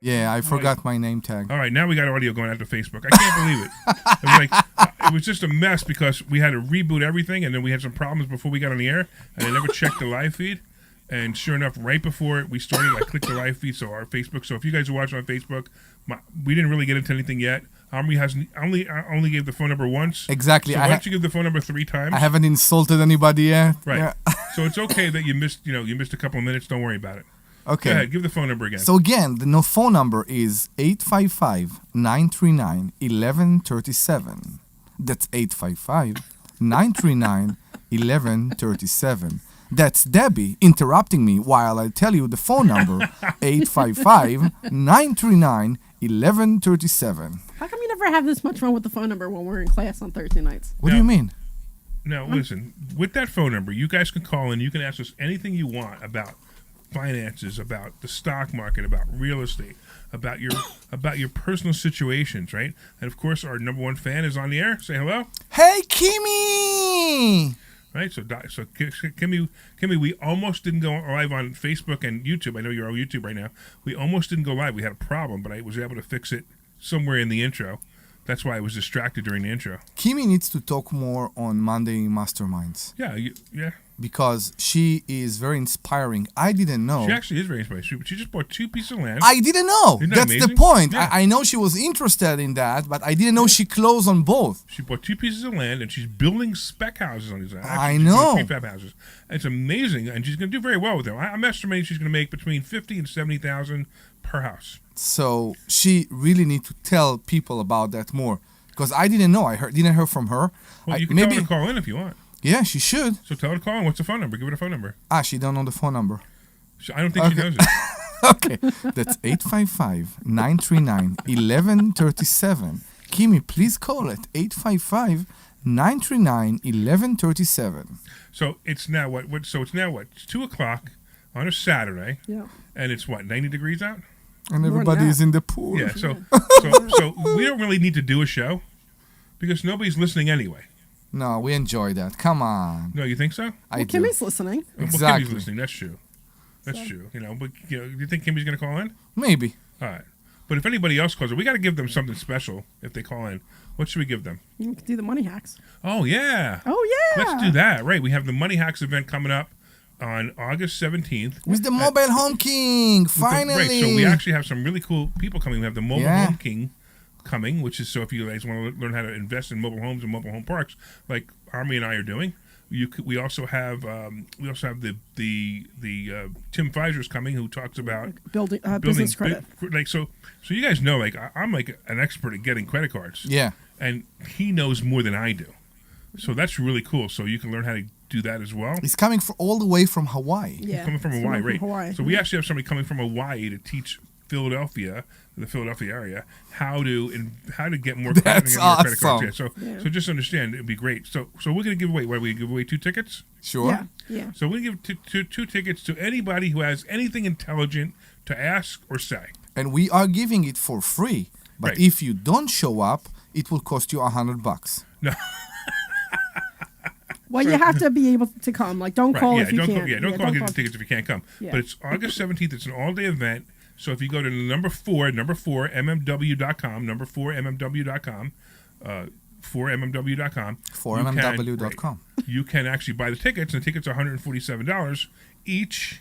Yeah, I forgot my name tag. All right, now we got audio going out to Facebook. I can't believe it. It was just a mess because we had to reboot everything, and then we had some problems before we got on the air, and I never checked the live feed. And sure enough, right before we started, I clicked the live feed, so our Facebook. So if you guys are watching on Facebook, we didn't really get into anything yet. Omri only gave the phone number once. Exactly. So why don't you give the phone number 3 times? I haven't insulted anybody yet. Right. Yeah. So it's okay that you missed a couple of minutes. Don't worry about it. Okay. Go ahead. Give the phone number again. So again, the phone number is 855-939-1137. That's 855-939-1137. That's Debbie interrupting me while I tell you the phone number, 855-939-1137. How come you never have this much fun with the phone number when we're in class on Thursday nights? What do you mean? Now, listen, with that phone number, you guys can call in. You can ask us anything you want about finances, about the stock market, about real estate, about your personal situations, right? And, of course, our number one fan is on the air. Say hello. Hey, Kimmy! Right, so Kimmy, we almost didn't go live on Facebook and YouTube. I know you're on YouTube right now. We almost didn't go live. We had a problem, but I was able to fix it somewhere in the intro. That's why I was distracted during the intro. Kimmy needs to talk more on Monday Masterminds. Yeah. Because she is very inspiring. I didn't know. She actually is very inspiring. She just bought 2 pieces of land. I didn't know. Isn't that That's amazing? the point. Yeah. I know she was interested in that, but I didn't know she closed on both. She bought 2 pieces of land, and she's building spec houses on these lands. I know. Prefab houses. It's amazing, and she's going to do very well with them. I'm estimating she's going to make between $50,000 and $70,000 per house. So she really needs to tell people about that more. Because I didn't know. Didn't hear from her. Well, you can tell her to call in if you want. Yeah, she should. So tell her to call in. What's the phone number? Give her the phone number. She don't know the phone number. I don't think she knows it. Okay. That's 855-939-1137. Kimmy, please call it. 855-939-1137. So it's now what? So it's now what? It's 2:00 on a Saturday. Yeah. And it's what? 90 degrees out? And everybody is in the pool. Yeah, so we don't really need to do a show because nobody's listening anyway. No, we enjoy that. Come on. No, you think so? I do. Kimmy's listening. Exactly. Well, Kimmy's listening. That's true. That's true. But do you think Kimmy's going to call in? Maybe. All right. But if anybody else calls in, we got to give them something special if they call in. What should we give them? You can do the money hacks. Oh, yeah. Let's do that. Right. We have the Money Hacks event coming up on August 17th. With the Mobile Home King, finally. Right, so we actually have some really cool people coming. We have the Mobile Home King coming, which is so if you guys want to learn how to invest in mobile homes and mobile home parks, like Omri and I are doing. We also have the Tim Pfizer's coming, who talks about building business credit. So you guys know, I'm like an expert at getting credit cards. Yeah, and he knows more than I do. So that's really cool. So you can learn how to do that as well. He's coming all the way from Hawaii. Yeah, coming from Hawaii, right? Hawaii. So we actually have somebody coming from Hawaii to teach the Philadelphia area, how to get more That's credit cards. awesome. So just understand, it'd be great. So we're gonna give away. We give away 2 tickets. Sure. Yeah. So we're gonna give two tickets to anybody who has anything intelligent to ask or say. And we are giving it for free. But Right. if you don't show up, it will cost you $100. No. Well, you have to be able to come. Don't call if you can't. Don't call get the tickets if you can't come. Yeah. But it's August 17th. It's an all-day event. So if you go to number 4 mmw.com, number 4 mmw.com, 4mmw.com, 4mmw.com. You can actually buy the tickets, and the tickets are $147 each,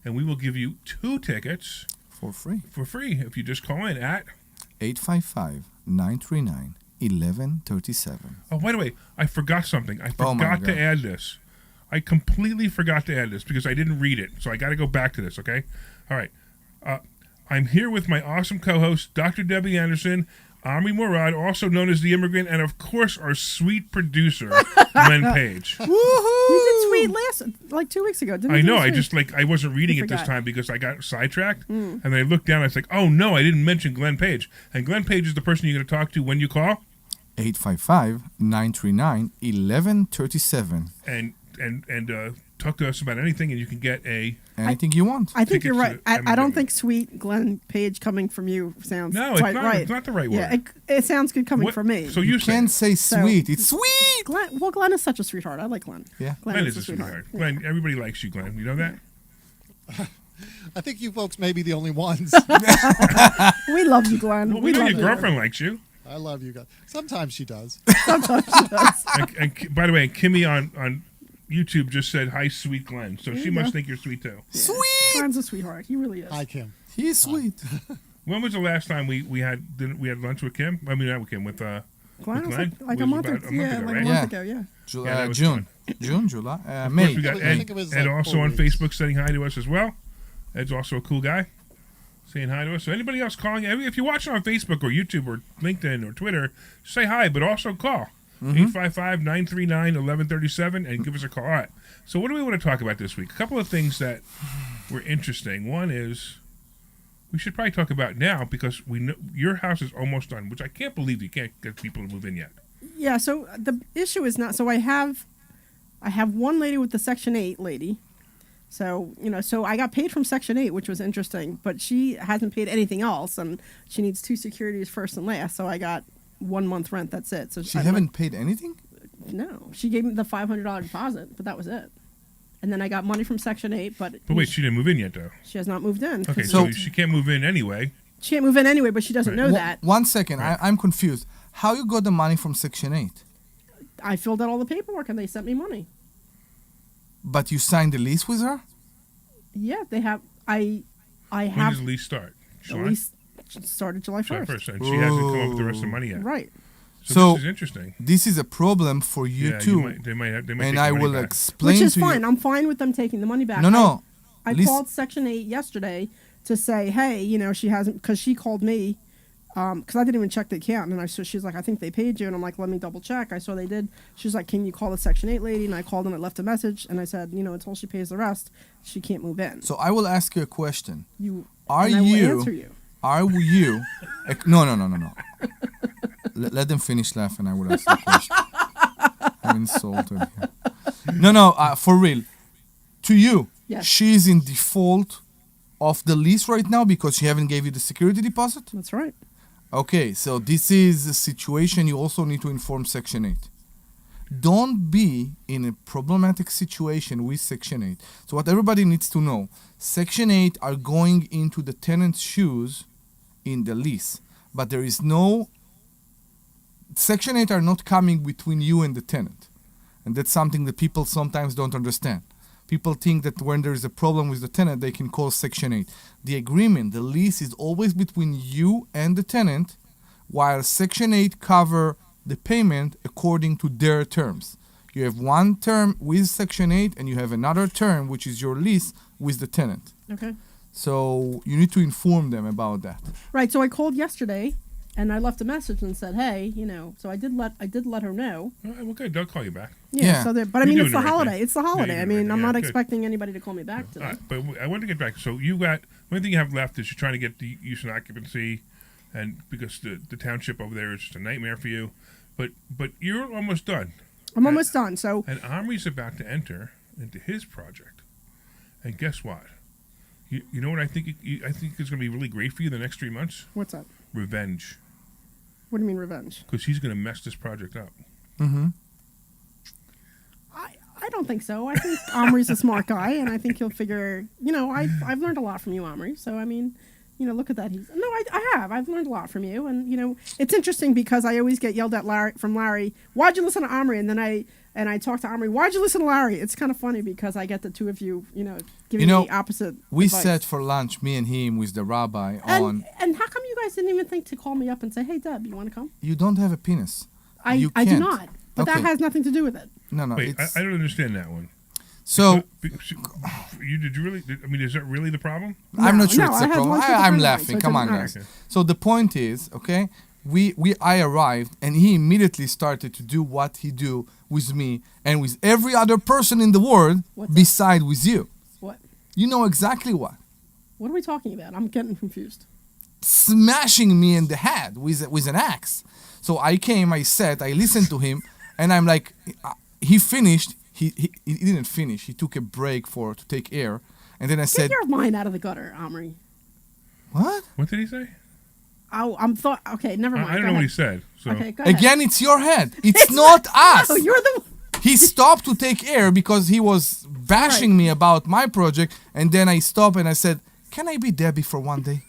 and we will give you 2 tickets for free if you just call in at 855-939-1137. Oh, by the way, I forgot something. I forgot to add this. I completely forgot to add this because I didn't read it, so I got to go back to this. Okay, all right. I'm here with my awesome co-host, Dr. Debbie Anderson, Omri Morad, also known as the Immigrant, and of course our sweet producer, Glenn Page. Woohoo! You did sweet 2 weeks ago, didn't you? I know. I wasn't reading it this time because I got sidetracked, and then I looked down. And I was like, oh no, I didn't mention Glenn Page. And Glenn Page is the person you're going to talk to when you call. 855-939-1137. And talk to us about anything, and you can get anything you want. I think you're right. I don't think sweet Glenn Page coming from you sounds quite right. It's not the right word. Yeah, it sounds good coming from me. So you can't say sweet. It's sweet. Glenn is such a sweetheart. I like Glenn. Yeah, Glenn is a sweetheart. Glenn, everybody likes you, Glenn. You know that? I think you folks may be the only ones. We love you, Glenn. Well, we know love your you. girlfriend likes you. I love you guys. Sometimes she does. Sometimes she does. And by the way, Kimmy on YouTube just said, "Hi, sweet Glenn." So There she you must go. think you're sweet too. Sweet. Glenn's a sweetheart. He really is. Hi, Kim. He's sweet. When was the last time we had lunch with Kim? I mean, not with Kim, with Glenn with was Glenn? like a Was month about ago. a month Yeah, ago, like right? a Yeah. month ago. Yeah. July, Yeah, that was June, July, Of May. course, we got I Ed, think it was Ed like also 4 on weeks. Facebook saying hi to us as well. Ed's also a cool guy, saying hi to us. So anybody else calling, if you're watching on Facebook or YouTube or LinkedIn or Twitter, say hi, but also call. 855-939-1137 and give us a call. All right. So what do we want to talk about this week? A couple of things that were interesting. One is we should probably talk about now because we know your house is almost done, which I can't believe you can't get people to move in yet. Yeah. So the issue is not. So I have one lady with the Section 8 lady. So so I got paid from Section 8, which was interesting, but she hasn't paid anything else, and she needs 2 securities first and last. So I got 1 month rent. That's it. So She haven't paid anything? No, she gave me the $500 deposit, but that was it. And then I got money from Section 8, but Wait, she didn't move in yet, though. she has not moved in. Okay, 'cause so she can't move in anyway. she can't move in anyway, but she doesn't know that. 1 second, Right. I'm confused. How you got the money from Section 8? I filled out all the paperwork and they sent me money. But you signed the lease with her? Yeah, they have. I When have does the lease start? the July? lease started July 1st. July 1st, and she hasn't come up with the rest of the money yet. Right. So- this is interesting. This is a problem for you Yeah, too. they might and take I the money will back. explain Which is to fine. you. I'm fine with them taking the money back. No. I Listen- called Section 8 yesterday to say, hey, she hasn't, because she called me, because I didn't even check the account. And she's like, I think they paid you. And I'm like, let me double check. I saw they did. She's like, can you call the Section 8 lady? And I called and I left a message. And I said, until she pays the rest, she can't move in. So I will ask you a question. I will answer you. Are you? No. Let them finish laughing. I will ask the question. I'm insulted. No. For real. To you, Yes. she's in default of the lease right now because she haven't gave you the security deposit. That's right. Okay, so this is a situation you also need to inform Section 8. Don't be in a problematic situation with Section 8. So what everybody needs to know, Section 8 are going into the tenant's shoes in the lease. But there is no... Section 8 are not coming between you and the tenant. And that's something that people sometimes don't understand. People think that when there is a problem with the tenant, they can call Section 8. The agreement, the lease is always between you and the tenant, while Section 8 cover the payment according to their terms. You have one term with Section 8 and you have another term, which is your lease, with the tenant. Okay. So you need to inform them about that. Right. So I called yesterday and I left a message and said, hey, so I did let her know. All right, well, good. They'll call you back. Yeah. So but I You're mean, doing it's the the right holiday. thing. It's the holiday. you're I doing the mean, right I'm thing. not Yeah, good. expecting anybody to call me back today. All right, but I wanted to get back. So you got one thing you have left is you're trying to get the use and occupancy, and because the township over there is just a nightmare for you. But you're almost done. I'm almost done. So And Omri's about to enter into his project, and guess what? You know what I think? I think it's going to be really great for you the next 3 months. what's up? Revenge, What do you mean revenge? because he's going to mess this project up. Mm-hmm. I don't think so. I think Omri's a smart guy, and I think he'll figure. I've learned a lot from you, Omri. So I mean, look at that. I have. I've learned a lot from you, and it's interesting because I always get yelled at from Larry. Why'd you listen to Omri? And then I talk to Omri. Why'd you listen to Larry? It's kind of funny because I get the two of you, giving me opposite. We advice. sat for lunch, me and him, with the rabbi on... And how come you guys didn't even think to call me up and say, hey, Deb, you want to come? You don't have a penis. I do can't. not. But that Okay. has nothing to do with it. No, Wait, it's... I don't understand that one. So... Did you really? I mean, is that really the problem? I'm No, not sure no, it's I a had problem. lunch with a friend I'm of mine, laughing. so it Come on, doesn't guys. matter. So the point is, okay, I arrived and he immediately started to do what he do with me and with every other person in the world What's that? beside with you. What? You know exactly what. What are we talking about? I'm getting confused. Smashing me in the head with an axe. So I came, I sat, I listened to him, and I'm like, he finished. He didn't finish. He took a break to take air, and then I Get said, your mind out of the gutter, Omri. "What? What did he say? Okay, never mind. I don't Go know what he ahead. said. So Okay, go ahead. Again, it's your head. It's not us." Oh, you're the. He stopped to take air because he was bashing me about my project, and then I stopped and I said, can I be Debbie for one day?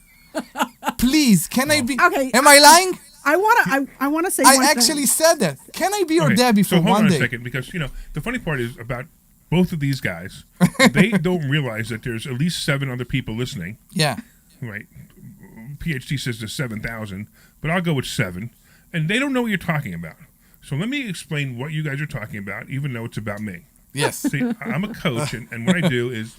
Please, can I be? Okay, Am I lying? I want to say I one actually thing. said that. Can I be your Okay, Debbie for so hold one on day? a second, because the funny part is about both of these guys. They don't realize that there's at least 7 other people listening. Yeah. Right. PhD says there's 7,000, but I'll go with 7. And they don't know what you're talking about. So let me explain what you guys are talking about, even though it's about me. Yes. See, I'm a coach, and what I do is,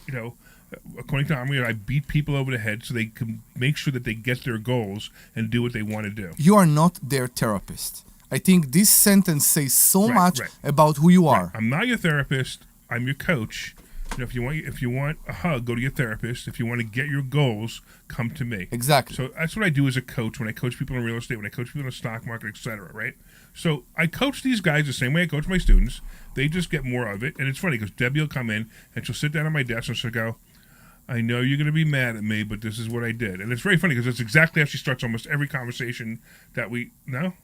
according to Omri, I beat people over the head so they can make sure that they get their goals and do what they want to do. You are not their therapist. I think this sentence says so much about who you are. I'm not your therapist. I'm your coach. If you want a hug, go to your therapist. If you want to get your goals, come to me. Exactly. So that's what I do as a coach when I coach people in real estate, when I coach people in the stock market, etc. Right? So I coach these guys the same way I coach my students. They just get more of it, and it's funny because Debbie will come in and she'll sit down at my desk and she'll go, "I know you're going to be mad at me, but this is what I did." And it's very funny because it's exactly how she starts almost every conversation that we No,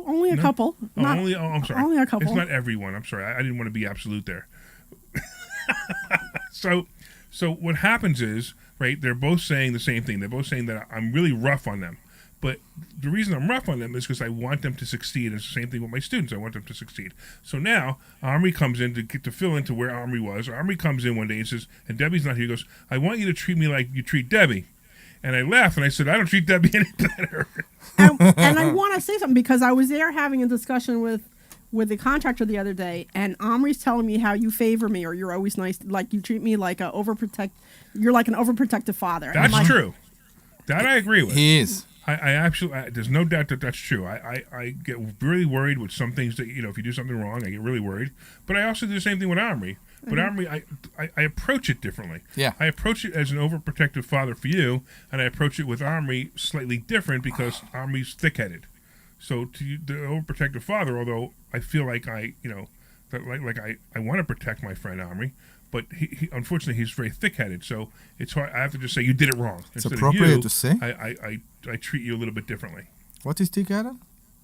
only a couple. I'm sorry. Only a couple. It's not everyone. I'm sorry. I didn't want to be absolute there. So what happens is, right, they're both saying the same thing. They're both saying that I'm really rough on them. But the reason I'm rough on them is because I want them to succeed. It's the same thing with my students. I want them to succeed. So now Omri comes in to fill into where Omri was. Omri comes in one day and says, and Debbie's not here. He goes, "I want you to treat me like you treat Debbie." And I laughed and I said, "I don't treat Debbie any better." And I want to say something because I was there having a discussion with the contractor the other day, and Omri's telling me how you favor me, or you're always nice, like you treat me like you're like an overprotective father. That's true. That I agree with. He is. I absolutely, there's no doubt that that's true. I get really worried with some things that, if you do something wrong, I get really worried. But I also do the same thing with Omri. But Omri, I approach it differently. Yeah. I approach it as an overprotective father for you, and I approach it with Omri slightly different because Omri's thick-headed. So to the overprotective father, although I feel like I want to protect my friend Omri, but he unfortunately he's very thick-headed. So it's hard. I have to just say you did it wrong. It's Instead appropriate of you, to say. I treat you a little bit differently. What is thick-headed?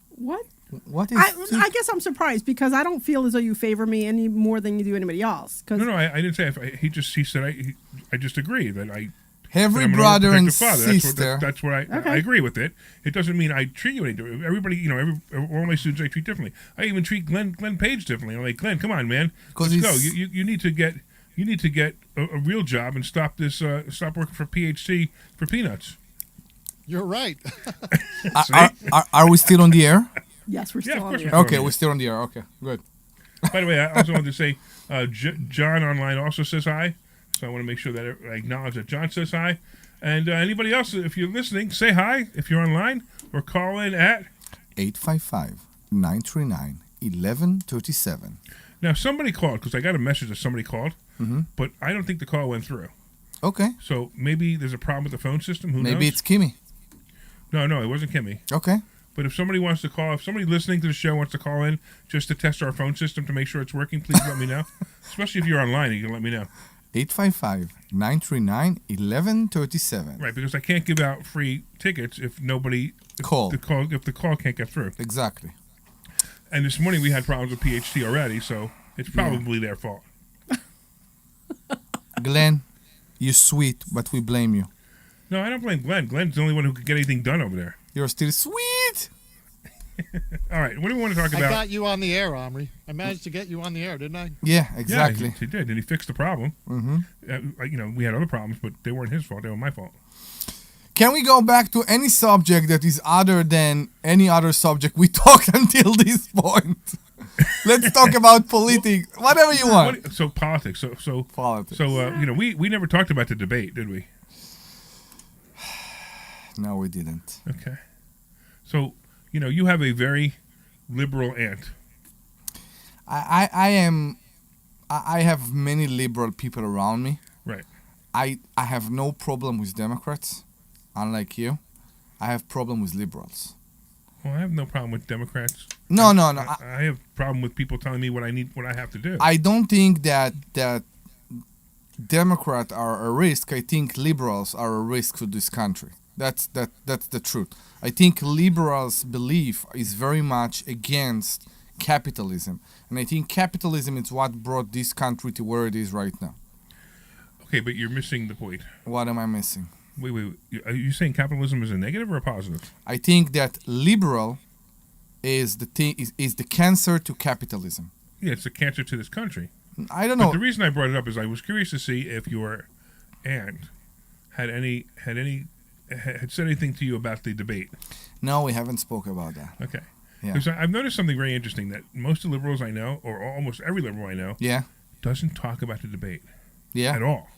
What? What is? I guess I'm surprised because I don't feel as though you favor me any more than you do anybody else. No, I didn't say. He said I just agree that I. Every I'm an brother and overprotective father. sister. That's what Okay. I agree with it. It doesn't mean I treat you any different. Everybody, all my students I treat differently. I even treat Glenn Page differently. I'm like, "Glenn, come on, man, let's go. You need to get a real job and stop working for PhD for peanuts." You're right. Are we still on the air? Yes, we're Yeah, still of on course the we're air. Okay, we're still on the air. Okay, good. By the way, I also wanted to say John online also says hi. So I want to make sure that I acknowledge that John says hi. And anybody else, if you're listening, say hi if you're online or call in at 855-939-1137. Now, somebody called because I got a message that somebody called, but I don't think the call went through. Okay. So maybe there's a problem with the phone system. Who knows? Maybe it's Kimmy. No, it wasn't Kimmy. Okay. But if somebody wants to call, if somebody listening to the show wants to call in just to test our phone system to make sure it's working, please let me know. Especially if you're online, you can let me know. 855-939-1137. Right, because I can't give out free tickets if nobody Call. if the call can't get through. Exactly. And this morning we had problems with PhD already, so it's probably their fault. Glenn, you're sweet, but we blame you. No, I don't blame Glenn. Glenn's the only one who could get anything done over there. You're still sweet. All right, what do we want to talk I about? got you on the air, Omri. I managed to get you on the air, didn't I? Yeah, exactly. Yeah, he did, and he fixed the problem. We had other problems, but they weren't his fault. They were my fault. Can we go back to any subject that is other than any other subject we talked until this point? Let's talk about politics. Whatever you want. So politics. So Politics. So we never talked about the debate, did we? No, we didn't. Okay. So you have a very liberal aunt. I have many liberal people around me. Right. I have no problem with Democrats, unlike you. I have problem with liberals. Well, I have no problem with Democrats. No. I have problem with people telling me what I have to do. I don't think that Democrats are a risk. I think liberals are a risk to this country. That's the truth. I think liberals' belief is very much against capitalism, and I think capitalism is what brought this country to where it is right now. Okay, but you're missing the point. What am I missing? Wait. Are you saying capitalism is a negative or a positive? I think that liberal is the cancer to capitalism. Yeah, it's a cancer to this country. I don't But know. the reason I brought it up is I was curious to see if your aunt had said anything to you about the debate. No, we haven't spoke about that. Okay. Yeah. Because I've noticed something very interesting that most of the liberals I know, or almost every liberal I know, Yeah. doesn't talk about the debate Yeah. at all.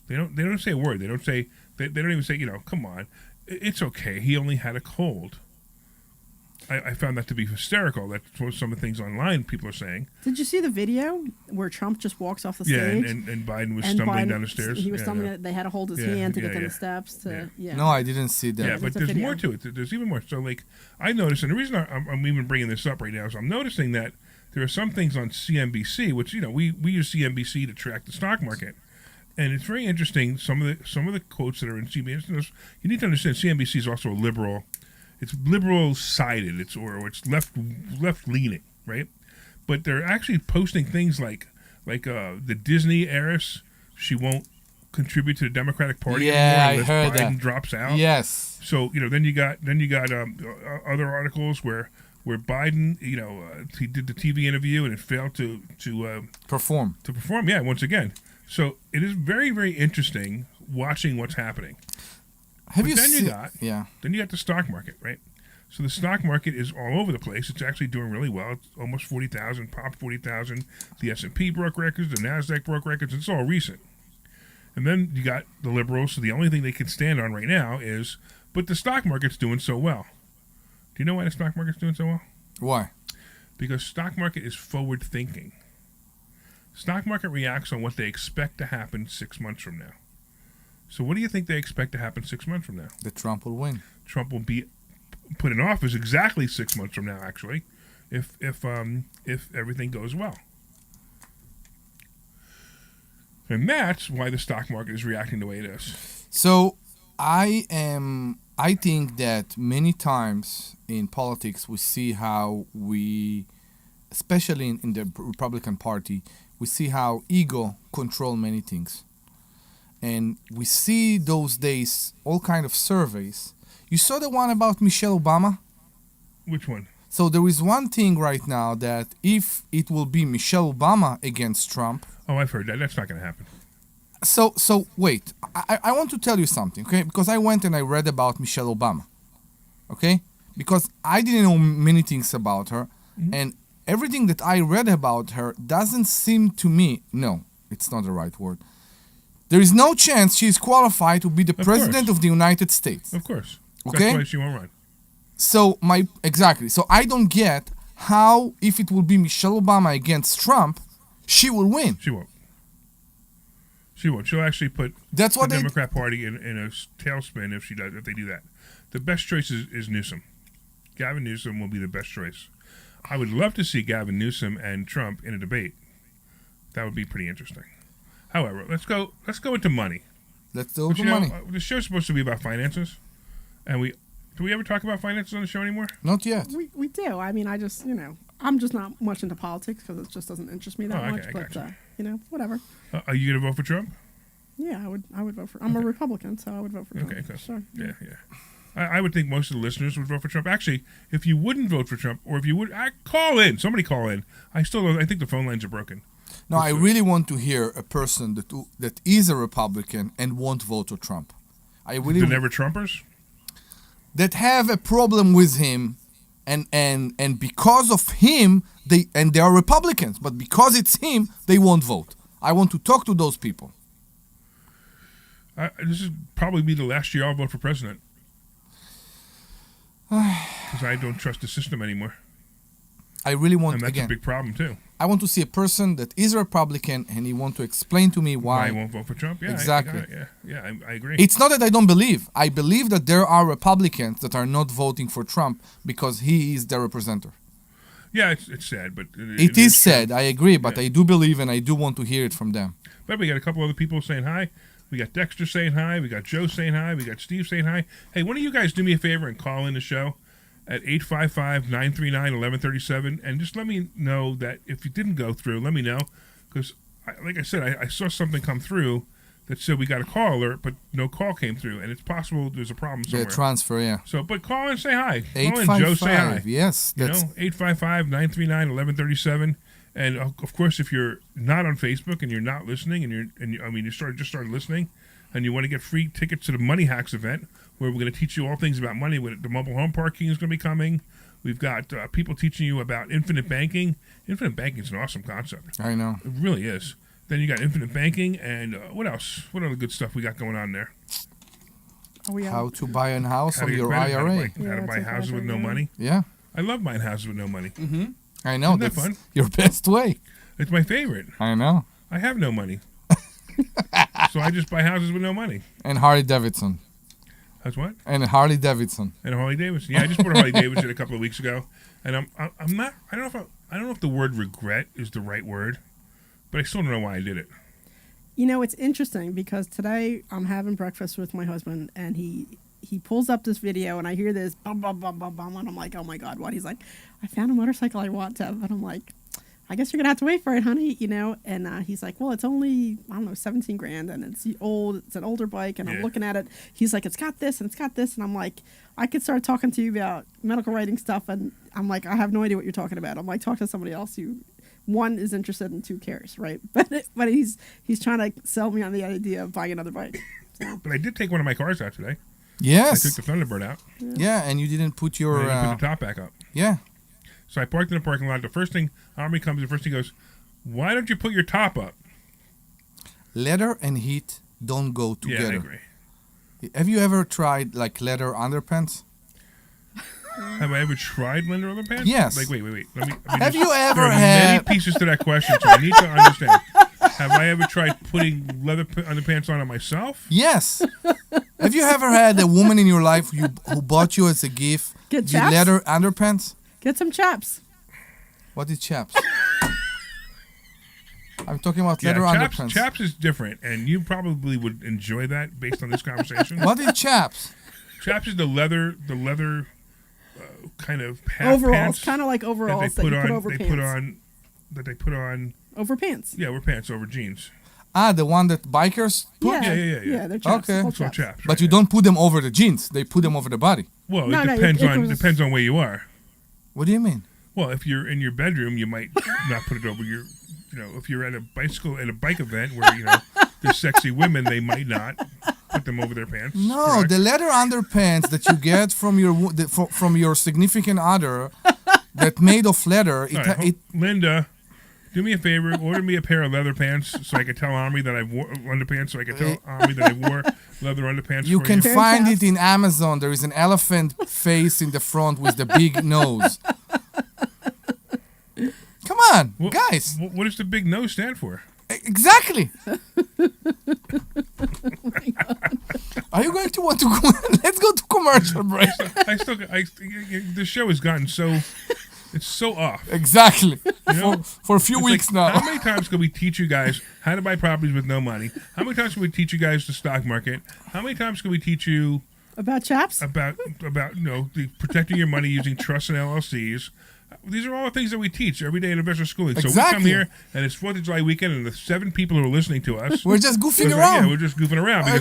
They don't say a word. They don't say. They don't even say. Come on, it's okay. He only had a cold. I found that to be hysterical. That's what some of the things online people are saying. Did you see the video where Trump just walks off the Yeah, stage? and Biden was And stumbling Biden- down the stairs. He was Yeah, stumbling. yeah. They had to hold his Yeah, hand to yeah, get down yeah. the steps. Yeah. No, I didn't see that. Yeah, but It's a there's video. more to it. There's even more. So, like, I noticed, and the reason I'm even bringing this up right now is I'm noticing that there are some things on CNBC, which we use CNBC to track the stock market, and it's very interesting. Some of the quotes that are in CNBC. You need to understand CNBC is also a liberal. It's liberal sided. It's left leaning, right? But they're actually posting things like the Disney heiress. She won't contribute to the Democratic Party Yeah, anymore I unless heard Biden that. drops out. Yes. So then you got other articles where Biden he did the TV interview and it failed to Perform. perform. Yeah, once again. So it is very, very interesting watching what's happening. Have But you then you seen? got- Yeah. Then you got the stock market, right? So the stock market is all over the place. It's actually doing really well. It's almost 40,000, popped 40,000. The S&P broke records. The NASDAQ broke records. It's all recent. And then you got the liberals. So the only thing they can stand on right now is, but the stock market's doing so well. Do you know why the stock market's doing so well? Why? Because stock market is forward thinking. Stock market reacts on what they expect to happen 6 months from now. So what do you think they expect to happen 6 months from now? That Trump will win. Trump will be put in office exactly 6 months from now, actually, if everything goes well. And that's why the stock market is reacting the way it is. So I think that many times in politics we see how especially in the Republican Party, we see how ego control many things. And we see those days all kind of surveys. You saw the one about Michelle Obama? Which one? So there is one thing right now that if it will be Michelle Obama against Trump. Oh, I've heard that. That's not going to happen. So wait. I want to tell you something, okay? Because I went and I read about Michelle Obama, okay? Because I didn't know many things about her, and everything that I read about her doesn't seem to me. No, it's not the right word. There is no chance she is qualified to be the president of the United States. Of course. Okay. That's why she won't run. So So I don't get how, if it will be Michelle Obama against Trump, she will win. She won't. She won't. She'll actually put That's what the they. Democrat Party in a tailspin if they do that. The best choice is Newsom. Gavin Newsom will be the best choice. I would love to see Gavin Newsom and Trump in a debate. That would be pretty interesting. However, let's go into money. Let's do it for money. The show's supposed to be about finances, and do we ever talk about finances on the show anymore? Not yet. We do. I mean, I just, I'm just not much into politics because it just doesn't interest me that Oh, okay, much. I But gotcha. whatever. Are you going to vote for Trump? Yeah, I would vote for. I'm a Republican, so I would vote for Trump. Okay, good. Sure. Yeah. I would think most of the listeners would vote for Trump. Actually, if you wouldn't vote for Trump, or if you would, call in. Somebody call in. I think the phone lines are broken. No, I really want to hear a person that is a Republican and won't vote for Trump. I really The never Trumpers? that have a problem with him, and because of him they are Republicans, but because it's him they won't vote. I want to talk to those people. This is probably be the last year I'll vote for president. Because I don't trust the system anymore. I really want And that's a again. big problem, too. I want to see a person that is a Republican and he want to explain to me Why I why. won't vote for Trump? Yeah, Exactly. I agree. It's not that I don't believe. I believe that there are Republicans that are not voting for Trump because he is their representative. Yeah, it's sad, but It is sad. I agree, but Yeah. I do believe and I do want to hear it from them. But we got a couple other people saying hi. We got Dexter saying hi. We got Joe saying hi. We got Steve saying hi. Hey, one of you guys do me a favor and call in the show at 855-939-1137 and just let me know that if you didn't go through, let me know. Because, like I said, I saw something come through that said we got a call alert, but no call came through, and it's possible there's a problem The somewhere. transfer, yeah. So, but call and say hi. Call in, Joe, say hi. 855, yes. You That's know, 855-939-1137. And of course, if you're not on Facebook and you're not listening, you just started listening, and you want to get free tickets to the Money Hacks event, where we're going to teach you all things about money. The mobile home parking is going to be coming. We've got people teaching you about infinite banking. Infinite banking is an awesome concept. I know. It really is. Then you got infinite banking, and what else? What other good stuff we got going on there? How to buy a house How on to your get credit, IRA. How to buy houses with no money. Yeah, I love buying houses with no money. I know. Isn't that That's fun? your best way. It's my favorite. I know. I have no money. So I just buy houses with no money. And Harley Davidson. That's what? And Harley Davidson. And a Harley Davidson. Yeah, I just bought a Harley Davidson a couple of weeks ago, and I'm not. I don't know if the word regret is the right word, but I still don't know why I did it. You know, it's interesting because today I'm having breakfast with my husband, and he pulls up this video, and I hear this bum bum bum bum bum, and I'm like, oh my god, what? He's like, I found a motorcycle I want to have, and I'm like, I guess you're gonna have to wait for it, honey. You know, and he's like, well, it's only, I don't know, 17 grand, and it's an older bike, and I'm looking at it. He's like, it's got this, and it's got this, and I'm like, I could start talking to you about medical writing stuff, and I'm like, I have no idea what you're talking about. I'm like, talk to somebody else who, one, is interested and two, cares, right? But he's trying to sell me on the idea of buying another bike. So. But I did take one of my cars out today. Yes. I took the Thunderbird out. Yeah, and you didn't put your... And I didn't put the top back up. Yeah. So I parked in the parking lot. The first thing, Omri comes in, first he goes, why don't you put your top up? Leather and heat don't go together. Yeah, I agree. Have you ever tried like leather underpants? Have I ever tried leather underpants? Yes. Like, wait. Let me Have you ever there are had... many pieces to that question, so I need to understand. Have I ever tried putting leather underpants on it myself? Yes. Have you ever had a woman in your life who bought you as a gift Get the chaps? leather underpants? Get some chaps. What is chaps? I'm talking about leather underpants. Chaps is different, and you probably would enjoy that based on this conversation. What is chaps? Chaps is the leather kind of half Overalls, pants kind of like overalls that you put over pants. That they put on. Over pants. Yeah, over pants, over jeans. Ah, the one that bikers put? Yeah. They're chaps. Okay. Called So chaps. chaps. But right, you don't put them over the jeans. They put them over the body. Well, No, it no, depends it on goes- depends on where you are. What do you mean? Well, if you're in your bedroom, you might not put it over your. If you're at a bike event where there's sexy women, they might not put them over their pants. No, correct? the leather underpants that you get from your significant other that made of leather. All right, Linda, do me a favor, order me a pair of leather pants so I can tell Omri that I wore underpants. So I can tell Omri that I wore leather underpants. You for can Fair find chaps. it in Amazon. There is an elephant face in the front with the big nose. Come on, guys. What does the big nose stand for? Exactly. Are you going to want to go? Let's go to commercial break. The show has gotten it's so off. Exactly. You know? For a few It's weeks like, now. How many times can we teach you guys how to buy properties with no money? How many times can we teach you guys the stock market? How many times can we teach you About chaps? about protecting your money using trusts and LLCs? These are all the things that we teach every day in investor schooling. So we come Exactly. here, and it's 4th of July weekend, and the 7 people who are listening to us. We're just goofing Yeah, around. we're just goofing around because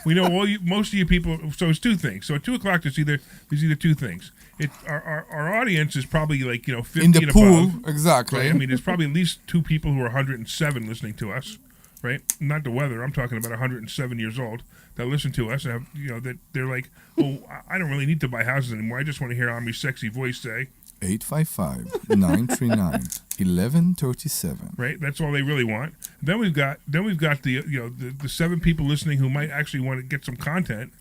we know most of you people. So it's two things. So at 2 o'clock, there's either two things. Our audience is probably 50 In the and pool, above. exactly. Right? I mean, there's probably at least 2 people who are 107 listening to us, right? Not the weather. I'm talking about 107 years old that listen to us and have, that they're like, oh, I don't really need to buy houses anymore. I just want to hear Omri's sexy voice say. 855-939-1137. Right, that's all they really want. Then we've got the 7 people listening who might actually want to get some content,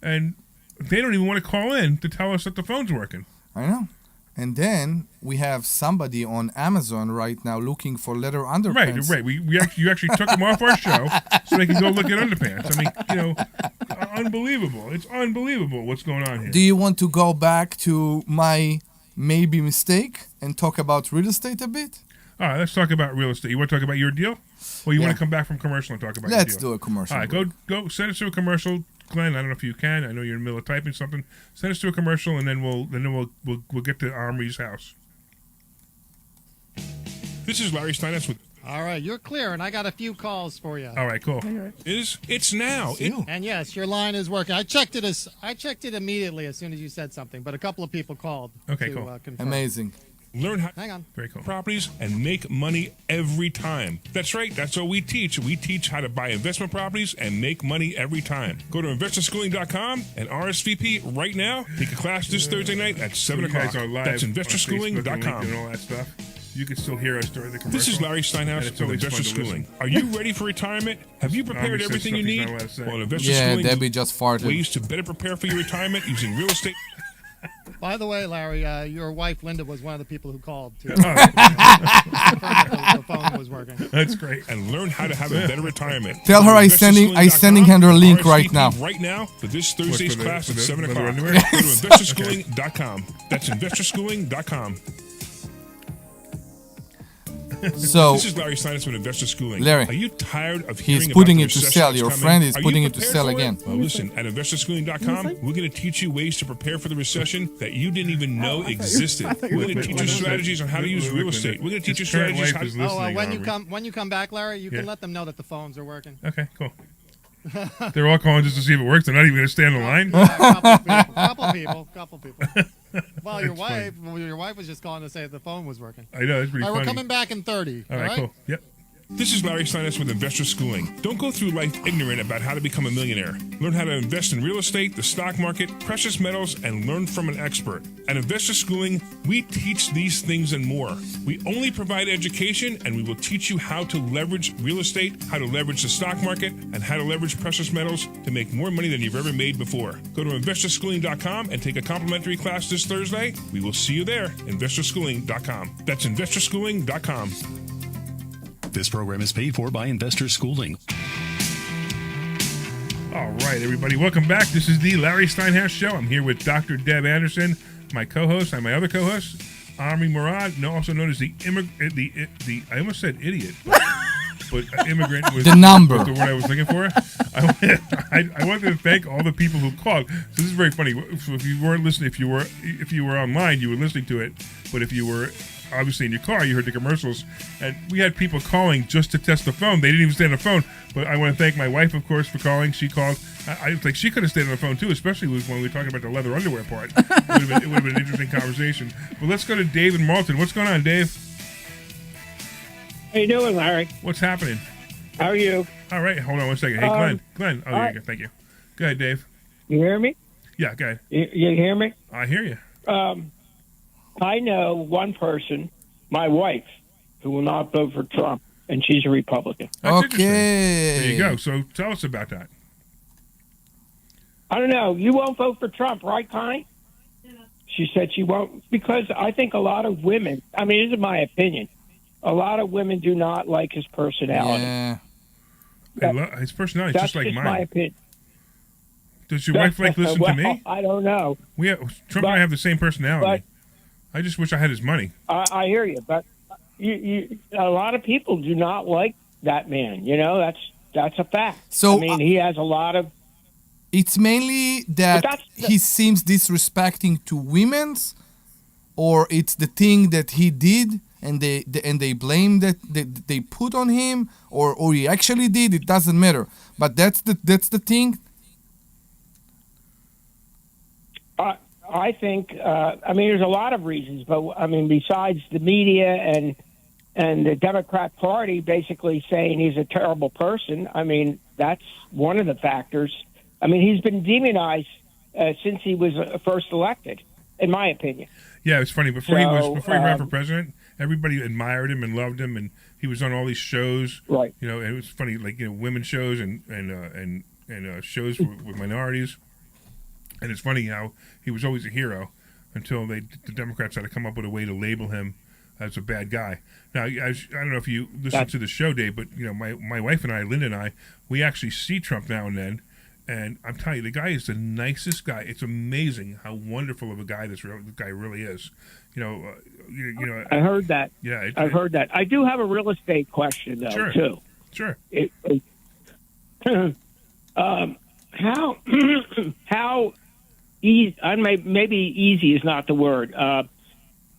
and they don't even want to call in to tell us that the phone's working. I know. And then we have somebody on Amazon right now looking for leather underpants. Right. You actually took them off our show so they can go look at underpants. I mean, unbelievable. It's unbelievable what's going on here. Do you want to go back to my maybe mistake and talk about real estate a bit? All right, let's talk about real estate. You want to talk about your deal? Or you Yeah. want to come back from commercial and talk about Let's your deal? do a commercial. All right, go send us to a commercial. Glenn, I don't know if you can. I know you're in the middle of typing something. Send us to a commercial, and then we'll get to Omri's house. This is Larry Steinhouse with All right, you're clear, and I got a few calls for you. All right, cool. Alright. It's now. And yes, your line is working. I checked it immediately as soon as you said something, but a couple of people called. Okay, to, cool. Confirm. Amazing. Learn how. Hang on. Very cool. Properties and make money every time. That's right. That's what we teach. We teach how to buy investment properties and make money every time. Go to investorschooling.com and RSVP right now. Take a class this Thursday night at 7 You guys o'clock. are live That's on Facebook and investorschooling.com. all that stuff. You can still hear us during the commercial. This is Larry And Steinhouse it's with always Investor fun to Schooling. listen. Are you ready for retirement? Have you prepared Omri said everything you stuff he's need? not allowed to say. Well, Investor Yeah, Schooling Debbie just farted. ways to better prepare for your retirement using real estate. By the way, Larry, your wife Linda was one of the people who called too. Oh, The phone was working. that's great. And learn how to have a better retirement. Tell her I sending her her link right now. Right now for this Thursday's for the- class for at the- 7 for the o'clock. Go underwear? to investorschooling.com. That's investorschooling.com. So This is Larry Steinhouse with Investor Schooling. Larry, are you tired of he's hearing putting about it the to recession sell. that's Your coming? friend is Are you putting it to prepared sell for it? again. Well, listen, at investorschooling.com, we're going to teach you ways to prepare for the recession that you didn't even know existed. We're going to teach you strategies on how to use real estate. We're going to teach you His current strategies wife is how to... listening, when Omri. you come back, Larry, you Yeah. can let them know that the phones are working. Okay, cool. They're all calling just to see if it works. They're not even going to stay on the line. Couple people. Well, your wife was just calling to say that the phone was working. I know, that's pretty All right, funny. we're coming back in 30. All right, cool. Yep. This is Larry Steinhouse with Investor Schooling. Don't go through life ignorant about how to become a millionaire. Learn how to invest in real estate, the stock market, precious metals, and learn from an expert. At Investor Schooling, we teach these things and more. We only provide education, and we will teach you how to leverage real estate, how to leverage the stock market, and how to leverage precious metals to make more money than you've ever made before. Go to investorschooling.com and take a complimentary class this Thursday. We will see you there. Investorschooling.com. That's investorschooling.com. This program is paid for by Investor Schooling. All right, everybody, welcome back. This is the Larry Steinhouse Show. I'm here with Dr. Deb Anderson, my co-host, and my other co-host, Omri Morad, also known as the I almost said idiot, but immigrant was The number. was the word I was looking for. I wanted to thank all the people who called. So this is very funny. So if you weren't listening, if you were online, you were listening to it. But if you were obviously in your car, you heard the commercials, and we had people calling just to test the phone. They didn't even stay on the phone. But I want to thank my wife, of course, for calling. She called. I think she could have stayed on the phone too, especially when we were talking about the leather underwear part. It would have been an interesting conversation. But let's go to Dave in Malton. What's going on, Dave? How you doing, Larry? What's happening? How are you? All right, hold on one second. Hey, Glenn. Oh, there you go. Thank you. Go ahead, Dave. You hear me? Yeah, go ahead. You hear me? I hear you. I know one person, my wife, who will not vote for Trump, and she's a Republican. That's interesting. There Okay. you go. So tell us about that. I don't know. You won't vote for Trump, right, Connie? She said she won't, because I think a lot of women, I mean, this is my opinion, a lot of women do not like his personality. Yeah. His personality is That's just like my mine. opinion. Does your wife listen to me? I don't know. Trump and I have the same personality. I just wish I had his money. I hear you, but a lot of people do not like that man. You know, that's a fact. So, I mean, he has a lot of. It's mainly that he seems disrespecting to women's, or it's the thing that he did and they blame that they put on him, or he actually did. It doesn't matter. But that's the thing. I think. I mean, there's a lot of reasons, but I mean, besides the media and the Democrat Party basically saying he's a terrible person. I mean, that's one of the factors. I mean, he's been demonized since he was first elected, in my opinion. Yeah, it's funny. Before he ran for president, everybody admired him and loved him, and he was on all these shows. Right. You know, and it was funny, like women's shows and shows with minorities. And it's funny how he was always a hero until the Democrats had to come up with a way to label him as a bad guy. Now, I don't know if you listen to the show, Dave, but my wife and I, Linda and I, we actually see Trump now and then. And I'm telling you, the guy is the nicest guy. It's amazing how wonderful of a guy this guy really is. I heard that. Yeah, I've heard that. I do have a real estate question though, too. Sure. How easy? Maybe easy is not the word. I'd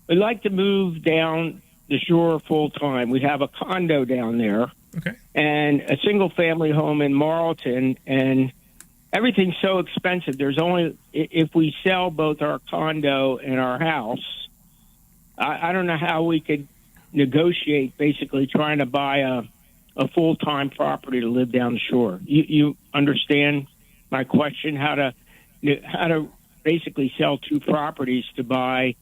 like to move down the shore full time. We have a condo down there. Okay. And a single family home in Marlton, and everything's so expensive. There's only, if we sell both our condo and our house, I don't know how we could negotiate basically trying to buy a full-time property to live down the shore. You understand my question? How to basically sell two properties to buy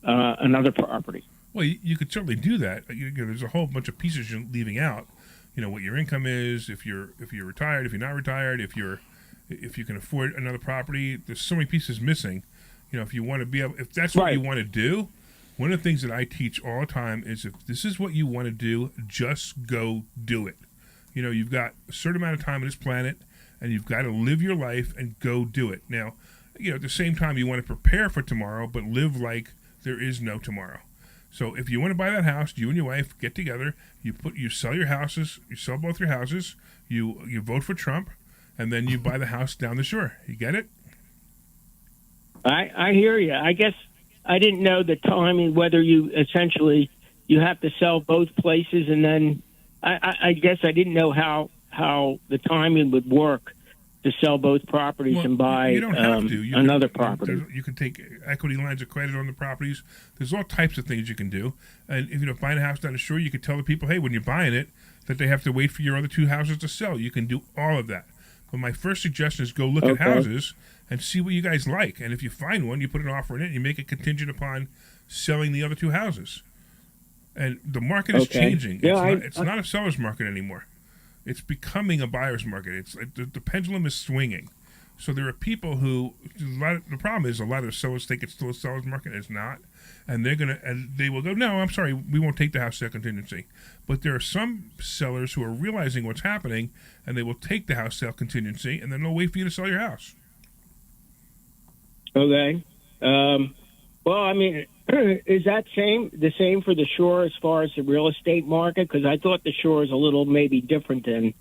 another property. Well, you could certainly do that. There's a whole bunch of pieces you're leaving out. What your income is, if you're retired, if you're not retired, if you can afford another property. There's so many pieces missing. If you want to be able, if that's what you want to do, one of the things that I teach all the time is if this is what you want to do, just go do it. You've got a certain amount of time on this planet, and you've got to live your life and go do it. Now, at the same time, you want to prepare for tomorrow, but live like there is no tomorrow. So if you want to buy that house, you and your wife get together, you sell your houses, you sell both your houses, you vote for Trump, and then you buy the house down the shore. You get it? I hear you. I guess I didn't know the timing, whether you essentially you have to sell both places, and then I guess I didn't know how the timing would work to sell both properties and buy you don't have to. Another property. You can take equity lines of credit on the properties. There's all types of things you can do. And if buying a house down the shore, you can tell the people, hey, when you're buying it, that they have to wait for your other two houses to sell. You can do all of that. But my first suggestion is go look at houses and see what you guys like. And if you find one, you put an offer in it, and you make it contingent upon selling the other two houses. And the market is changing. It's not a seller's market anymore. It's becoming a buyer's market. The pendulum is swinging. So there are people who the problem is a lot of sellers think it's still a seller's market. It's not, and they will go, no, I'm sorry, we won't take the house sale contingency. But there are some sellers who are realizing what's happening, and they will take the house sale contingency, and then they'll wait for you to sell your house. Okay. Well, I mean, is that the same for the shore as far as the real estate market? Because I thought the shore is a little maybe different than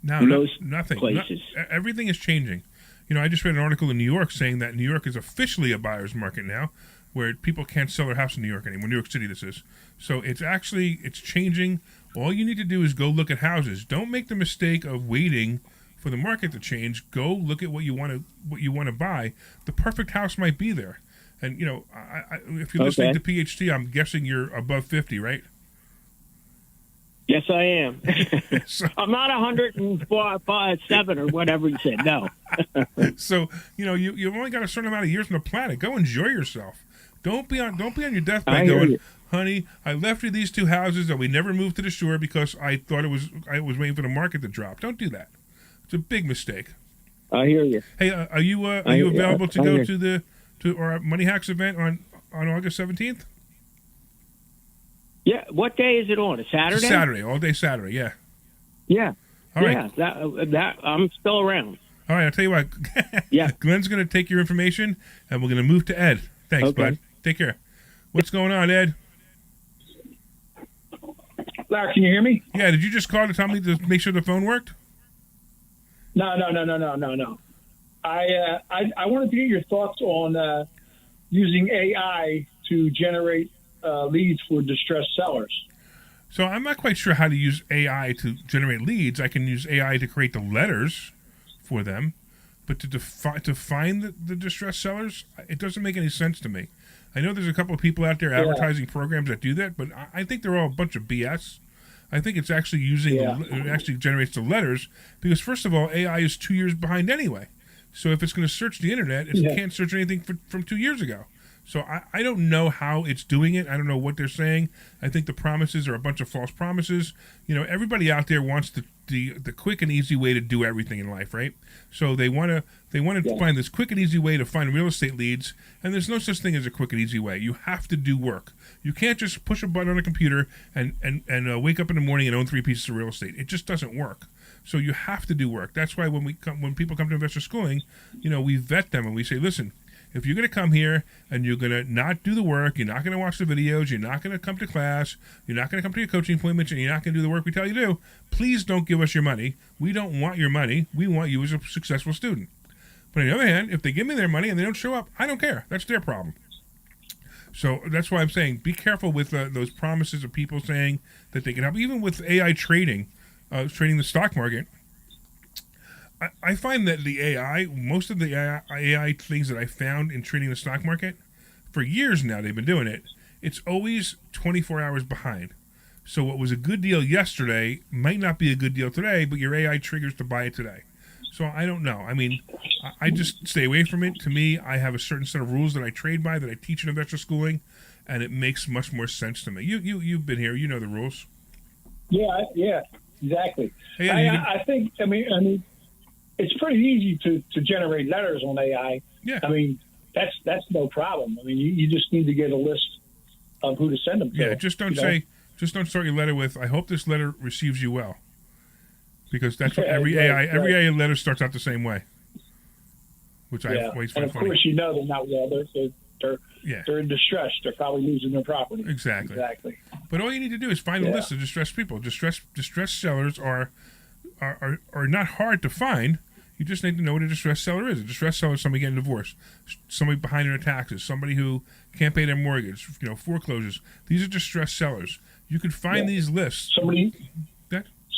most places. Everything is changing. I just read an article in New York saying that New York is officially a buyer's market now, where people can't sell their house in New York anymore. New York City, this is. So it's changing. All you need to do is go look at houses. Don't make the mistake of waiting for the market to change. Go look at what you want to buy. The perfect house might be there. And, if you're listening to PhD, I'm guessing you're above 50, right? Yes, I am. I'm not 107 or whatever you said. No. So, you've only got a certain amount of years on the planet. Go enjoy yourself. Don't be on your deathbed going, honey, I left you these two houses and we never moved to the shore because I thought I was waiting for the market to drop. Don't do that. It's a big mistake. I hear you. Hey, are you available to go to our Money Hacks event on August 17th? Yeah. What day is it on? A Saturday? Saturday, all day Saturday. Yeah. Yeah. All right. That I'm still around. All right. I'll tell you what. Yeah. Glenn's going to take your information, and we're going to move to Ed. Thanks, bud. Take care. What's going on, Ed? Larry, can you hear me? Yeah. Did you just call to tell me to make sure the phone worked? No. I wanted to get your thoughts on using AI to generate leads for distressed sellers. So I'm not quite sure how to use AI to generate leads. I can use AI to create the letters for them, but to find the distressed sellers, it doesn't make any sense to me. I know there's a couple of people out there advertising programs that do that, but I think they're all a bunch of BS. I think it's actually it actually generates the letters because, first of all, AI is 2 years behind anyway. So if it's going to search the internet, it can't search anything from 2 years ago. So I don't know how it's doing it. I don't know what they're saying. I think the promises are a bunch of false promises. Everybody out there wants the quick and easy way to do everything in life, right? So they want to find this quick and easy way to find real estate leads, and there's no such thing as a quick and easy way. You have to do work. You can't just push a button on a computer and wake up in the morning and own 3 pieces of real estate. It just doesn't work. So you have to do work. That's why when people come to investor schooling, we vet them and we say, listen, if you're going to come here and you're going to not do the work, you're not going to watch the videos, you're not going to come to class, you're not going to come to your coaching appointments, and you're not going to do the work we tell you to do, please don't give us your money. We don't want your money. We want you as a successful student. But on the other hand, if they give me their money and they don't show up, I don't care. That's their problem. So that's why I'm saying be careful with those promises of people saying that they can help. Even with AI trading, trading the stock market, I find that the AI, most of the AI things that I found in trading the stock market, for years now they've been doing it, it's always 24 hours behind. So what was a good deal yesterday might not be a good deal today, but your AI triggers to buy it today. So I don't know. I mean, I just stay away from it. To me, I have a certain set of rules that I trade by, that I teach in investor schooling, and it makes much more sense to me. You've been here. You know the rules. Yeah, exactly. Hey, I think. I mean, it's pretty easy to generate letters on AI. Yeah. I mean, that's no problem. I mean, you just need to get a list of who to send them to. Yeah, just don't start your letter with, "I hope this letter receives you well," because that's what every AI letter starts out the same way, which I always find funny. And of course, they're not well. They're in distress. They're probably losing their property. Exactly. But all you need to do is find a list of distressed people. Distressed sellers are not hard to find. You just need to know what a distressed seller is. A distressed seller is somebody getting divorced, somebody behind in their taxes, somebody who can't pay their mortgage, foreclosures. These are distressed sellers. You can find these lists. Somebody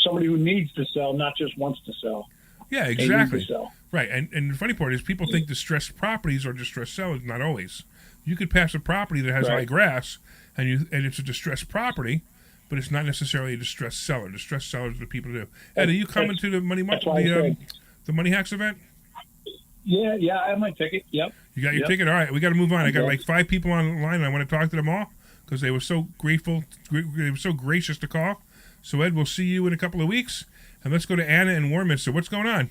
who needs to sell, not just wants to sell. Yeah, exactly. Right, and the funny part is people think distressed properties are distressed sellers. Not always. You could pass a property that has high grass, and it's a distressed property, but it's not necessarily a distressed seller. Distressed sellers are the people who do. Ed, are you coming to the the Money Hacks event? Yeah, I have my ticket. Yep. You got your ticket? All right, we got to move on. I got like 5 people online, and I want to talk to them all because they were so grateful. They were so gracious to call. So, Ed, we'll see you in a couple of weeks. And let's go to Anna in Warminster. What's going on?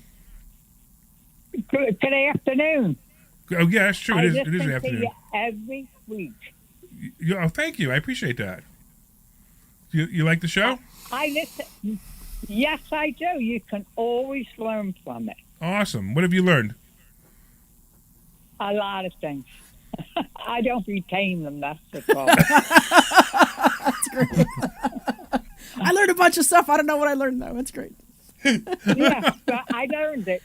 Good afternoon. Oh, yeah, that's true. It is afternoon. To you every week. Oh, thank you. I appreciate that. You like the show? I listen. Yes, I do. You can always learn from it. Awesome. What have you learned? A lot of things. I don't retain them, that's the problem. That's great. I learned a bunch of stuff. I don't know what I learned, though. It's great. Yeah, but I learned it.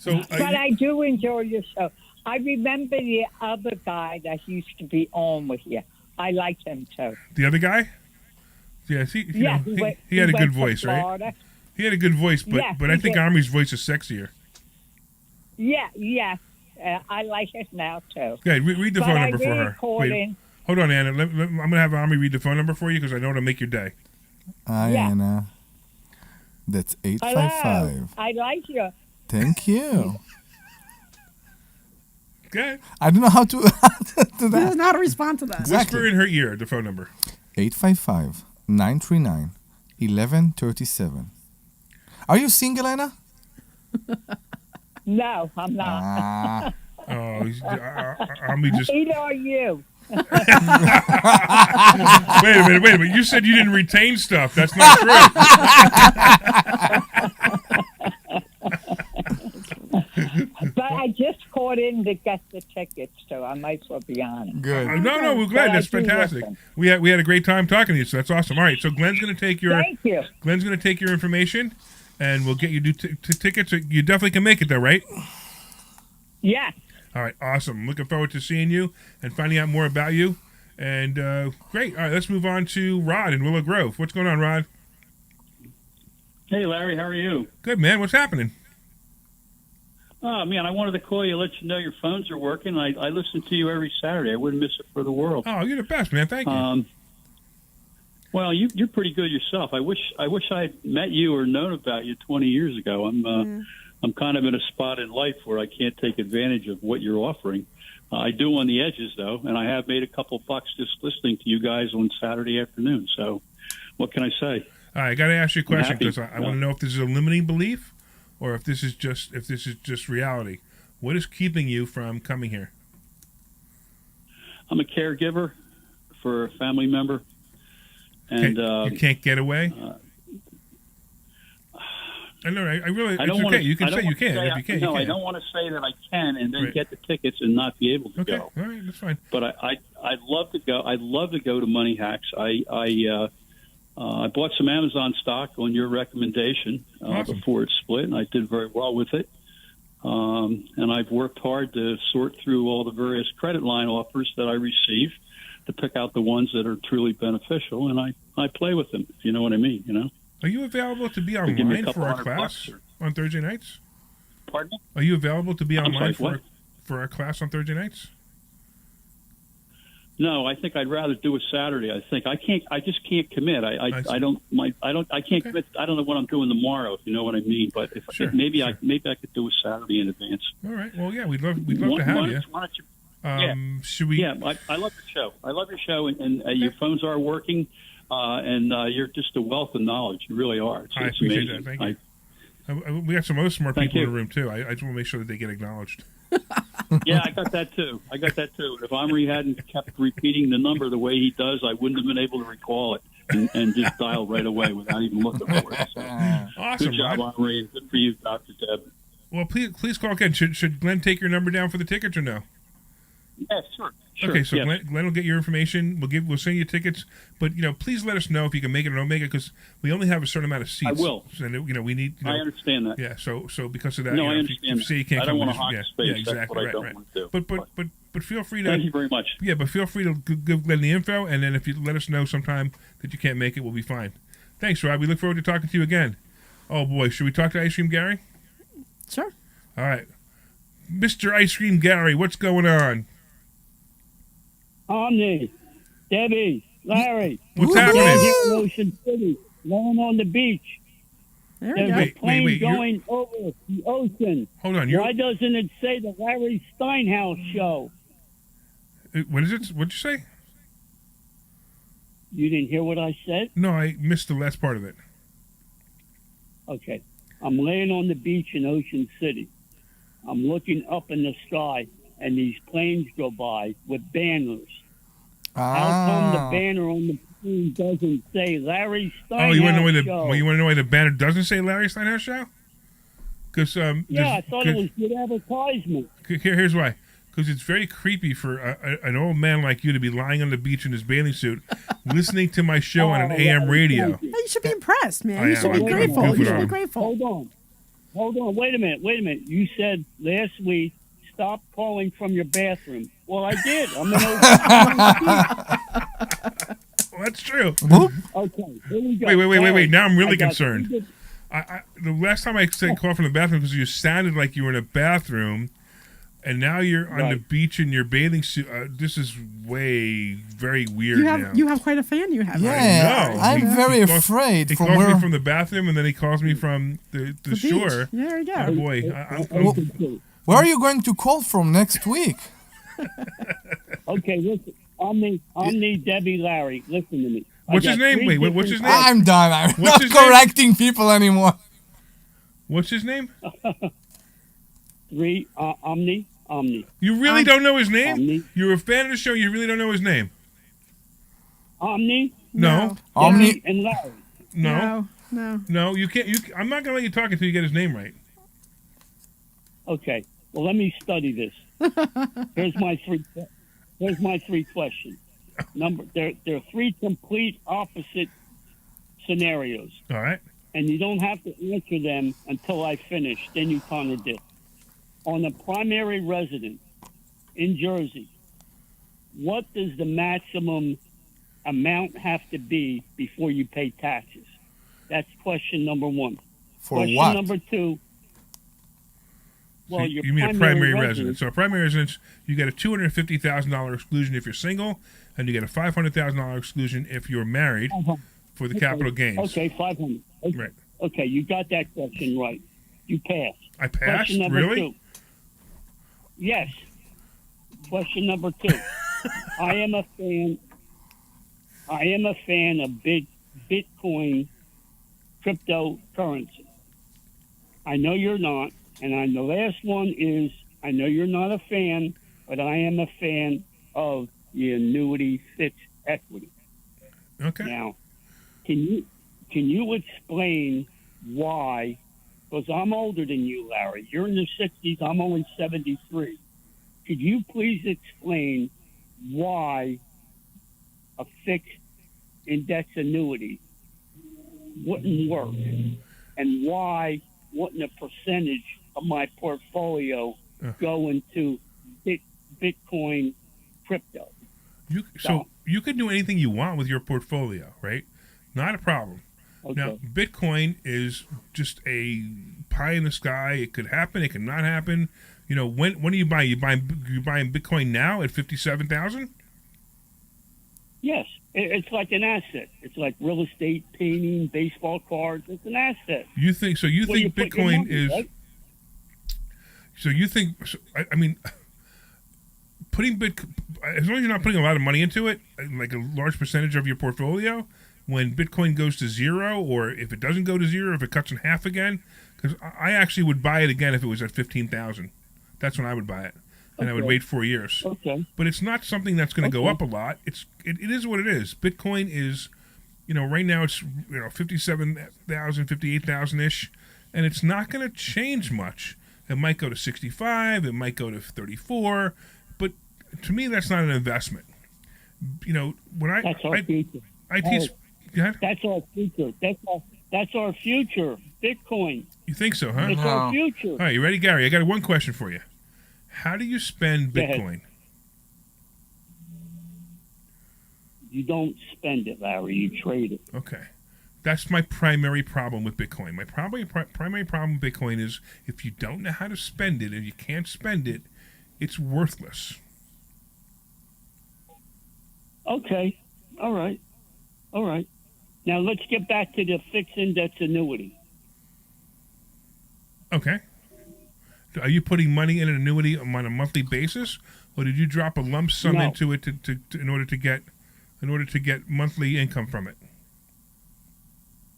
But I do enjoy your show. I remember the other guy that used to be on with you. I liked him, too. The other guy? Yes, he had a good voice, right? He had a good voice, but I think Omri's voice is sexier. Yeah. I like it now, too. Okay, read the phone number for her. Wait, hold on, Anna. I'm going to have Omri read the phone number for you because I know it'll make your day. Hi, Anna. That's 855. Hello. I like you. Thank you. Okay. I don't know how to do that. He doesn't know how to respond to that. Exactly. Whisper in her ear the phone number. 855-939-1137. Are you single, Anna? No, I'm not. Omri just... Either are you. Wait a minute. You said you didn't retain stuff. That's not true. But I just called in to get the tickets, so I might as well be on it. Good. No, we're glad. That's fantastic. We had a great time talking to you, so that's awesome. All right, so Glenn's going to take your... Thank you. Glenn's going to take your information, and we'll get you tickets. You definitely can make it, though, right? Yeah. All right, awesome. Looking forward to seeing you and finding out more about you. And great. All right, let's move on to Rod in Willow Grove. What's going on, Rod? Hey, Larry. How are you? Good, man. What's happening? Oh, man, I wanted to call you, let you know your phones are working. I listen to you every Saturday. I wouldn't miss it for the world. Oh, you're the best, man. Thank you. Well, you're pretty good yourself. I wish I'd met you or known about you 20 years ago. I'm kind of in a spot in life where I can't take advantage of what you're offering. I do on the edges, though, and I have made a couple bucks just listening to you guys on Saturday afternoon. So what can I say? All right, I got to ask you a question because I want to know if this is a limiting belief or if this is just reality. What is keeping you from coming here? I'm a caregiver for a family member. And you can't get away? I know. I really. It's okay. You can say you can. If you can, no, you can. I don't want to say that I can and then get the tickets and not be able to go. All right, that's fine. But I'd love to go. I'd love to go to Money Hacks. I bought some Amazon stock on your recommendation Awesome. before it split, and I did very well with it. And I've worked hard to sort through all the various credit line offers that I receive to pick out the ones that are truly beneficial, and I play with them, if you know what I mean, you know. Are you available to be They give me a online couple for our $100 class or- on Thursday nights? Pardon me? Are you available to be I'm online sorry, what? for our class on Thursday nights? No, I think I'd rather do a Saturday. I just can't commit. I can't commit. I don't know what I'm doing tomorrow, if you know what I mean. But if Sure, maybe sure. I could do a Saturday in advance. All right. Well, yeah, we'd love to have you. Why don't you? Should we? Yeah, I love your show. I love your show, and your phones are working, and you're just a wealth of knowledge. You really are. I It's appreciate amazing. that. Thank you. We got some other smart Thank people in you. the room too. I just want to make sure that they get acknowledged. Yeah, I got that too. If Omri hadn't kept repeating the number the way he does, I wouldn't have been able to recall it and just dial right away without even looking for it. So, Awesome, good job, Rod. Omri, and good for you, Dr. Deb. Well, please call again. Should Glenn take your number down for the tickets or no? Yeah, sure. Okay, so yes. Glenn will get your information. We'll send you tickets, but please let us know if you can make it or don't make it, because we only have a certain amount of seats. I will. And we need. I understand that. Yeah. So because of that, No, I if understand you say you that. can't I come, don't want just- to hog yeah, space. yeah, That's exactly. what I Right, don't right. want to do. But feel free to. Thank you very much. Yeah, but feel free to give Glenn the info, and then if you let us know sometime that you can't make it, we'll be fine. Thanks, Rob. We look forward to talking to you again. Oh boy, should we talk to Ice Cream Gary? Sure. All right, Mr. Ice Cream Gary, what's going on? Omni, Debbie, Larry. What's Down happening? here in Ocean City, laying on the beach. There we There's go. a Wait, plane you're- going over the ocean. Hold on, Why doesn't it say the Larry Steinhouse show? what is it? What'd you say? You didn't hear what I said? No, I missed the last part of it. Okay. I'm laying on the beach in Ocean City. I'm looking up in the sky, and these planes go by with banners. How come the banner on the plane doesn't say Larry Steinhouse Oh, you want to know show? why the banner doesn't say Larry Steinhouse show? Because Yeah, I thought it was good advertisement. Here's why. Because it's very creepy for an old man like you to be lying on the beach in his bathing suit, listening to my show on an AM radio. Hey, you should be impressed, man. I You am. should be I'm grateful. goofing You should on be him. grateful. Hold on. Wait a minute. You said last week, stop calling from your bathroom. Well, I did. I'm Well, that's true. Okay, here we go. Wait. Now I'm really I got concerned. The last time I said call from the bathroom because you sounded like you were in a bathroom, and now you're on the beach in your bathing suit. This is very weird now. You have quite a fan. You have. Yeah, I know. I'm very afraid. He from calls where me from the bathroom, and then he calls me from the beach. shore. There you go. Oh boy, where are you going to call from next week? Okay, listen. Omni, Debbie, Larry. Listen to me. What's his name? Wait, what's his name? I'm done. I'm What's not his name? correcting people anymore. What's his name? Omni. You really don't know his name? Omni. You're a fan of the show. You really don't know his name? Omni. No. Debbie and Larry. No. You can't. I'm not gonna let you talk until you get his name right. Okay. Well, let me study this. Here's my three questions. There are three complete opposite scenarios. All right. And you don't have to answer them until I finish. Then you contradict. On a primary residence in Jersey, what does the maximum amount have to be before you pay taxes? That's question number one. Question what? number two. Well, So you mean a primary residence. So a primary residence, you get a $250,000 exclusion if you're single, and you get a $500,000 exclusion if you're married for the capital gains. Okay, 500. Okay. Right. Okay, you got that question right. You passed. I passed? Question number Really? 2. Yes. Question number 2. I am a fan of Bitcoin cryptocurrency. I know you're not, and the last one is I know you're not a fan, but I am a fan of the annuity fixed equity. Okay. Now, can you explain why? Because I'm older than you, Larry. You're in the 60s. I'm only 73. Could you please explain why a fixed index annuity wouldn't work, and why wouldn't a percentage of my portfolio go into Bitcoin crypto. So you can do anything you want with your portfolio, right? Not a problem. Okay. Now, Bitcoin is just a pie in the sky. It could happen. It could not happen. You know, when are you buying? You buying Bitcoin now at 57,000? Yes, it's like an asset. It's like real estate, painting, baseball cards. It's an asset. You think so? You think Bitcoin is? Right? So you think? I mean, putting as long as you're not putting a lot of money into it, like a large percentage of your portfolio, when Bitcoin goes to zero, or if it doesn't go to zero, if it cuts in half again, because I actually would buy it again if it was at 15,000. That's when I would buy it, and I would wait 4 years. Okay. But it's not something that's going to go up a lot. It is what it is. Bitcoin is, right now it's 57,000, 58,000 ish, and it's not going to change much. It might go to 65. It might go to 34. But to me, that's not an investment. When that's our future. I teach. That's our future. That's our future. Bitcoin. You think so, huh? It's our future. All right, you ready, Gary? I got one question for you. How do you spend Bitcoin? You don't spend it, Larry. You trade it. Okay. That's my primary problem with Bitcoin. My primary problem with Bitcoin is if you don't know how to spend it, if you can't spend it, it's worthless. Okay. All right. Now let's get back to the fixed index annuity. Okay. Are you putting money in an annuity on a monthly basis, or did you drop a lump sum into it to in order to get monthly income from it?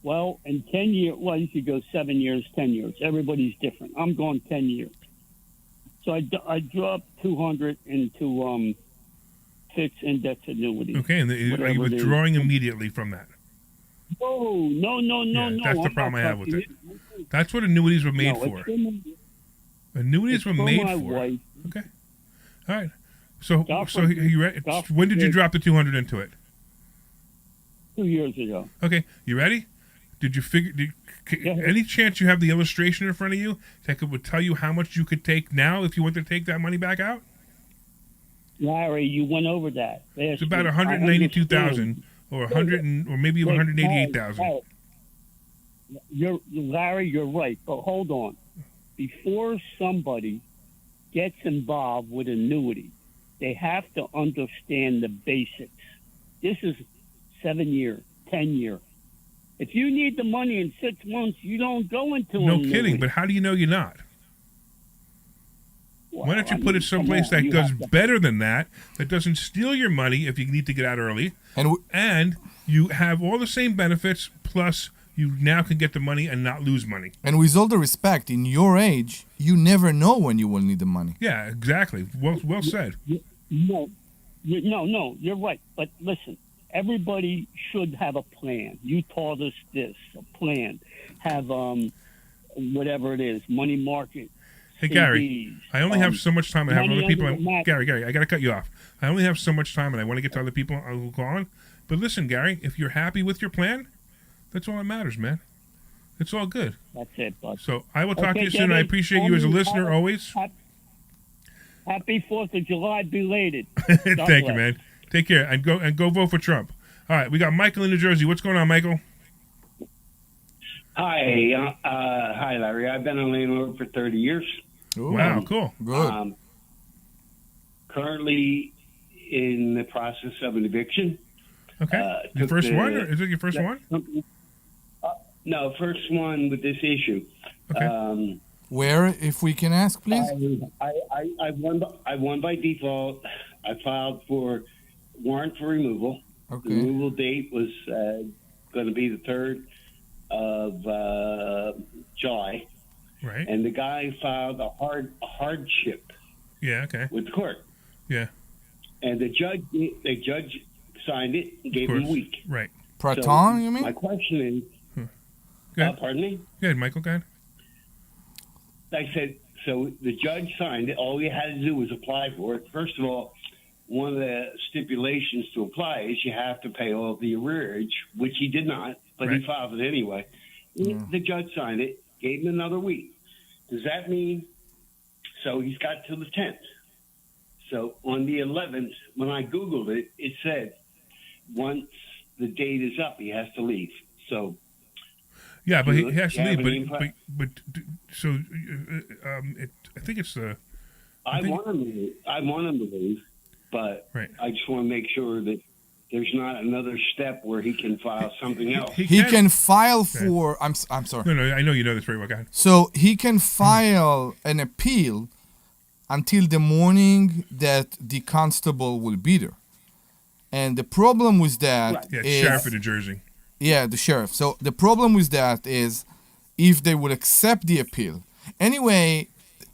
Well, in 10 years, you could go 7 years, 10 years. Everybody's different. I'm going 10 years. So I dropped 200 into fixed index annuity. Okay, and are you withdrawing immediately from that? No. That's the problem I have with it. That's what annuities were made for. Annuities were made for. Wife. Okay. All right. So you ready? When did you drop the 200 into it? 2 years ago. Okay. You ready? Did you figure? Any chance you have the illustration in front of you that would tell you how much you could take now if you want to take that money back out? Larry, you went over that. It's about 192,000 or 100 or maybe 188,000. Larry, you're right, but hold on. Before somebody gets involved with annuity, they have to understand the basics. This is 7 year, 10 year. If you need the money in 6 months, you don't go into no annuity. Kidding, but how do you know you're not? Well, why don't you put it someplace that does better than that doesn't steal your money if you need to get out early, and you have all the same benefits, plus you now can get the money and not lose money. And with all the respect, in your age, you never know when you will need the money. Yeah, exactly. Well said. No, you're right. But listen, everybody should have a plan. You taught us this, a plan. Have whatever it is, money market. Hey, Gary, I only have so much time. I have other people. Gary, I got to cut you off. I only have so much time, and I want to get to other people who go on. But listen, Gary, if you're happy with your plan, that's all that matters, man. It's all good. That's it, bud. So I will talk to you soon. I appreciate you as a listener always. Happy 4th of July belated. Thank you, man. Take care, and go vote for Trump. All right, we got Michael in New Jersey. What's going on, Michael? Hi, Larry. I've been a landlord for 30 years. Ooh, wow, cool. Good. Currently in the process of an eviction. Okay. Your first one, or is it your first one? No, first one with this issue. Okay. Where, if we can ask, please? I won by default. I filed for warrant for removal. Okay. The removal date was going to be the 3rd of July. Right. And the guy filed a hardship. Yeah. Okay. With the court. Yeah. And the judge signed it and gave him a week. Right. Praton, you mean? My question is, pardon me? Go ahead, Michael. Go ahead. I said, so the judge signed it. All you had to do was apply for it. First of all, one of the stipulations to apply is you have to pay all the arrearage, which he did not, but he filed it anyway. The judge signed it, gave him another week. does that mean? So he's got till the 10th. So on the 11th, when I Googled it, it said once the date is up, he has to leave. So yeah, but he has to have leave. any But so I think it's the. I want him to leave. I want him to leave, but I just want to make sure that there's not another step where he can file something else. He can file for. I'm sorry. No, I know you know this very well. Go ahead. So he can file an appeal until the morning that the constable will be there. And the problem with that is... Sheriff of New Jersey. Yeah, the sheriff. So the problem with that is if they will accept the appeal. Anyway,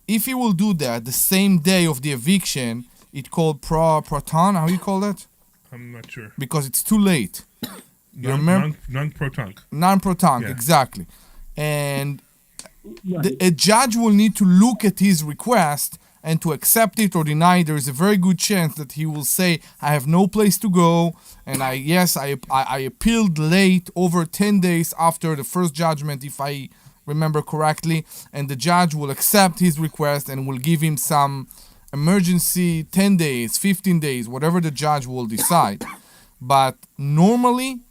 if he will do that the same day of the eviction, it's called proton. How you call that? I'm not sure. Because it's too late. You remember? Non-proton. Non-proton, exactly. And a judge will need to look at his request and to accept it or deny it. There is a very good chance that he will say, I have no place to go, and I appealed late, over 10 days after the first judgment, if I remember correctly, and the judge will accept his request and will give him some emergency 10 days, 15 days, whatever the judge will decide. But normally...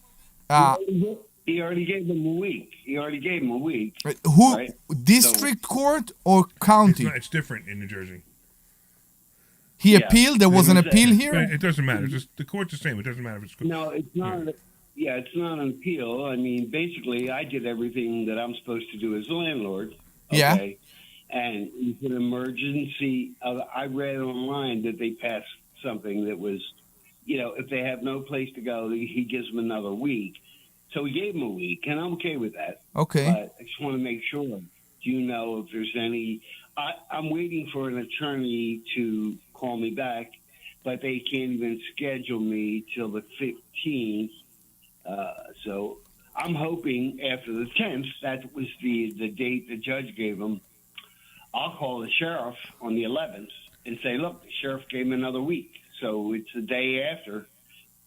he already gave him a week. Who? Right? District court or county? It's different in New Jersey. He appealed? There was an appeal here? It doesn't matter. The court's the same. It doesn't matter if it's... No, it's not. It's not an appeal. I mean, basically, I did everything that I'm supposed to do as a landlord. Okay? Yeah. And it's an emergency. I read online that they passed something that was, if they have no place to go, he gives them another week. So we gave him a week, and I'm okay with that. Okay. But I just want to make sure. Do you know if there's any... I'm waiting for an attorney to call me back, but they can't even schedule me till the 15th. So I'm hoping after the 10th, that was the date the judge gave him, I'll call the sheriff on the 11th and say, look, the sheriff gave him another week. So it's the day after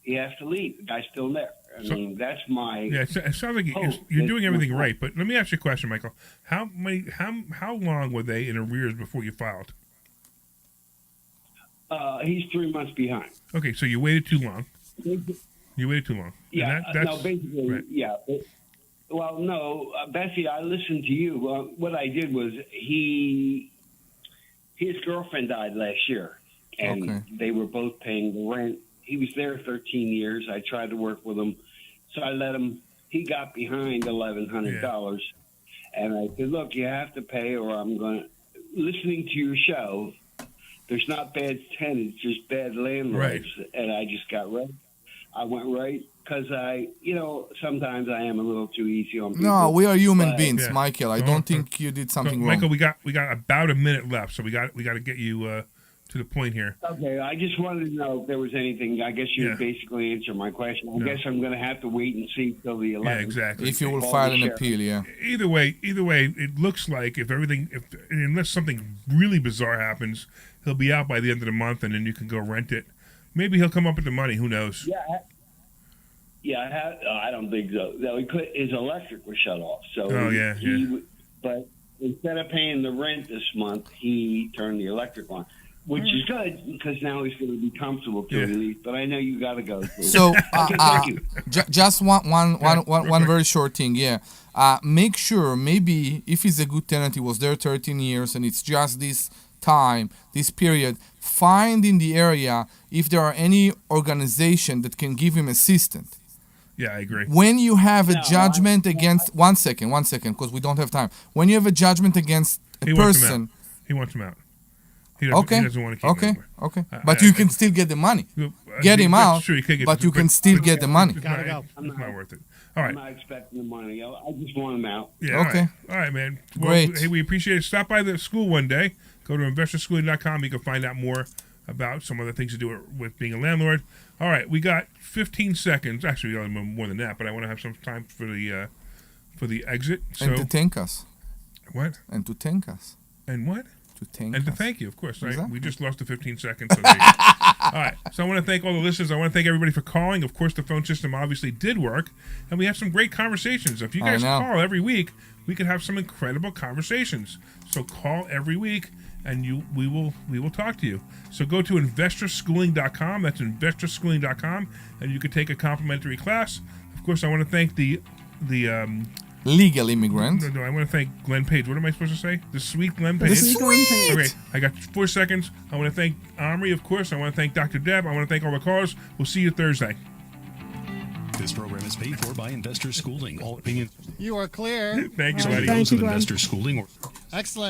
he has to leave. The guy's still there. I mean, that's my... Yeah, it sounds like you're doing everything right. But let me ask you a question, Michael. How long were they in arrears before you filed? He's 3 months behind. Okay, so you waited too long. Yeah, no, basically, yeah. Well, no, Bessie, I listened to you. What I did was his girlfriend died last year, and they were both paying the rent. He was there 13 years. I tried to work with him. So I let him, he got behind $1,100. And I said, look, you have to pay or I'm going to, listening to your show, there's not bad tenants, just bad landlords. Right. And I just got right. I went right because sometimes I am a little too easy on people. No, we are human beings, Michael. I don't think you did something wrong. Michael, we got about a minute left, so we got to get you to the point here. Okay, I just wanted to know if there was anything. I guess you basically answered my question. I guess I'm going to have to wait and see till the 11th. Yeah, exactly. If you will file an appeal, Either way, it looks like unless something really bizarre happens, he'll be out by the end of the month, and then you can go rent it. Maybe he'll come up with the money. Who knows? I don't think so. No, his electric was shut off. So but instead of paying the rent this month, he turned the electric on. Which is good because now he's going to be comfortable to release. But I know you got to go. So, thank you. Just one very short thing. Make sure maybe if he's a good tenant, he was there 13 years, and it's just this time, this period. Find in the area if there are any organization that can give him assistance. Yeah, I agree. When you have a judgment against one second, because we don't have time. When you have a judgment against a person, he wants him out. He doesn't want to keep him anymore. Okay. But you can still get the money. Get him out, but you can still get the money. It's not worth it. All right. I'm not expecting the money. I just want him out. Yeah. Okay. All right, man. Well, great. Hey, we appreciate it. Stop by the school one day. Go to investorschooling.com. You can find out more about some of the things to do with being a landlord. All right. We got 15 seconds. Actually, we got more than that, but I want to have some time for the exit. And to thank us. What? And to thank us. And what? to thank And to us. thank you, of course. Right? Exactly. We just lost the 15 seconds. So there you go. All right. So I want to thank all the listeners. I want to thank everybody for calling. Of course, the phone system obviously did work, and we have some great conversations. If you I guys know. call every week, we could have some incredible conversations. So call every week, and we will talk to you. So go to investorschooling.com. That's investorschooling.com, and you can take a complimentary class. Of course, I want to thank the legal immigrant. No, I want to thank Glenn Page. What am I supposed to say? The sweet Glenn Page. Sweet. Okay, I got 4 seconds. I want to thank Omri, of course. I want to thank Dr. Deb. I want to thank all the callers. We'll see you Thursday. This program is paid for by Investor Schooling. All opinions. You are clear. Thank you, All right, buddy. thank Those you, of Glenn. Investor Schooling or Excellent.